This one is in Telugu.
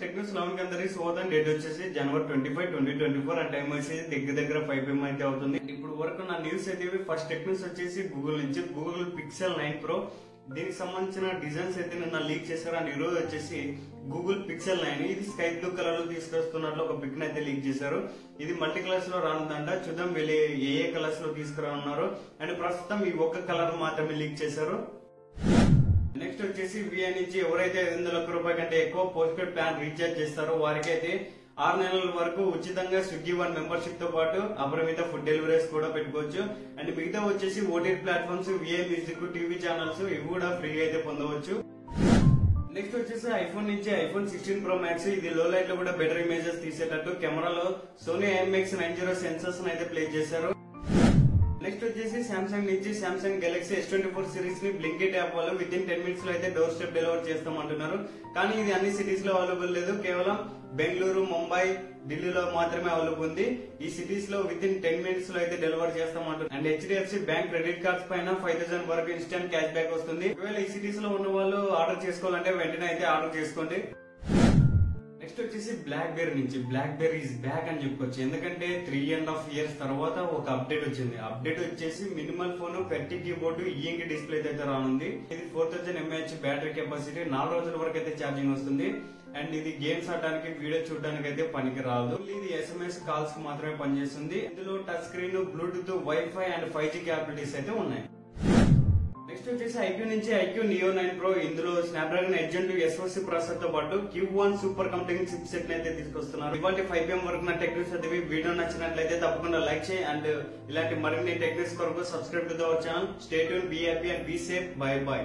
టెక్నోస్ లెవెన్ అందరికి స్వాగతం. డేట్ వచ్చేసి January 25, 2024 అండ్ టైం వచ్చేసి దగ్గర 5 PM అయితే అవుతుంది. ఇప్పుడు వరకు నా న్యూస్ అయితే ఫస్ట్ టెక్నోస్ వచ్చేసి గూగుల్ నుంచి గూగుల్ పిక్సెల్ 9 Pro దీనికి సంబంధించిన డిజైన్స్ అయితే నిన్న లీక్ చేశారు. అండ్ ఈ రోజు వచ్చేసి గూగుల్ పిక్సెల్ 9 ఇది స్కై బ్లూ కలర్ లో తీసుకొస్తున్నట్లు ఒక పిక్ అయితే లీక్ చేశారు. ఇది మల్టీ కలర్స్ లో రానుందంట. చూద్దాం వీళ్ళు ఏ కలర్స్ లో తీసుకురానున్నారు. అండ్ ప్రస్తుతం ఈ ఒక్క కలర్ మాత్రమే లీక్ చేశారు. నెక్స్ట్ వచ్చేసి విఐ నుంచి ఎవరైతే 500 రూపాయల కంటే ఎక్కువ పోస్ట్ పెయిడ్ ప్లాన్ రీఛార్జ్ చేస్తారో వారికి అయితే 6 నెలల వరకు ఉచితంగా స్విగ్గీ వన్ మెంబర్షిప్ తో పాటు అపరిమిత ఫుడ్ డెలివరీస్ కూడా పెట్టుకోవచ్చు. అండ్ మిగతా వచ్చేసి OTT platforms, Vi music, TV channels ఇవి కూడా ఫ్రీగా అయితే పొందవచ్చు. నెక్స్ట్ వచ్చేసి ఐఫోన్ నుంచి ఐఫోన్ 16 Pro Max ఇది లో లైట్ లో కూడా బెటర్ ఇమేజెస్ తీసేటట్టు కెమెరాలో సోనీ IMX90 సెన్సర్స్ అయితే ప్లే చేశారు. నెక్స్ట్ వచ్చేసి సామ్సంగ్ నుంచి సామ్సంగ్ గెలాక్సీ S24 సిరీస్ ని బ్లింకిట్ యాప్ వాళ్ళు విత్ ఇన్ 10 minutes లో అయితే డోర్ స్టెప్ డెలివర్ చేస్తామంటున్నారు. కానీ ఇది అన్ని సిటీస్ లో అవైలబుల్ లేదు. కేవలం బెంగళూరు, ముంబై, ఢిల్లీలో మాత్రమే అవైలబుల్ ఉంది. ఈ సిటీస్ లో విత్ ఇన్ 10 minutes లో అయితే డెలివర్ చేస్తామంటున్నారు. And HDFC bank credit cards పైన 5,000 వరకు ఇన్స్టెంట్ క్యాష్ బ్యాక్ వస్తుంది. ఒకవేళ ఈ సిటీస్ లో ఉన్న వాళ్ళు ఆర్డర్ చేసుకోవాలంటే వెంటనే అయితే ఆర్డర్ చేసుకోండి. నెక్స్ట్ వచ్చేసి బ్లాక్ బెర్రీ నుంచి బ్లాక్ బెర్రీ ఇస్ బ్యాక్ అని చెప్పుకోవచ్చు. ఎందుకంటే 3.5 years తర్వాత ఒక అప్డేట్ వచ్చింది. అప్డేట్ వచ్చేసి మినిమల్ ఫోన్, QWERTY కీబోర్డ్, ఈఎంకి డిస్ప్లే అయితే రానుంది. ఇది 4000 mAh బ్యాటరీ కెపాసిటీ, 4 రోజుల వరకు అయితే ఛార్జింగ్ వస్తుంది. అండ్ ఇది గేమ్స్ ఆడడానికి, వీడియో చూడడానికి అయితే పనికి రాదు. ఇది SMS కాల్స్ కి మాత్రమే పనిచేస్తుంది. ఇందులో touch screen, Bluetooth, wifi and 5G capabilities అయితే ఉన్నాయి. నెక్స్ట్ వచ్చేసి ఐక్యూ నుంచి ఐక్యూ నియో 9 Pro ఇందులో స్నాప్డ్రాగన్ 8 SoC ప్రాసెసర్ తో పాటు Q1 super computing chip set అయితే తీసుకొస్తున్నారు. ఇవాళ 5 PM వరకు నా టెక్నిక్స్ చదివి వీడియో నచ్చినట్లయితే తప్పకుండా లైక్ చేయి. అండ్ ఇలాంటి మరిన్ని టెక్నిక్స్ కొరకు subscribe to our channel. Stay tune, be happy and be safe. Bye by.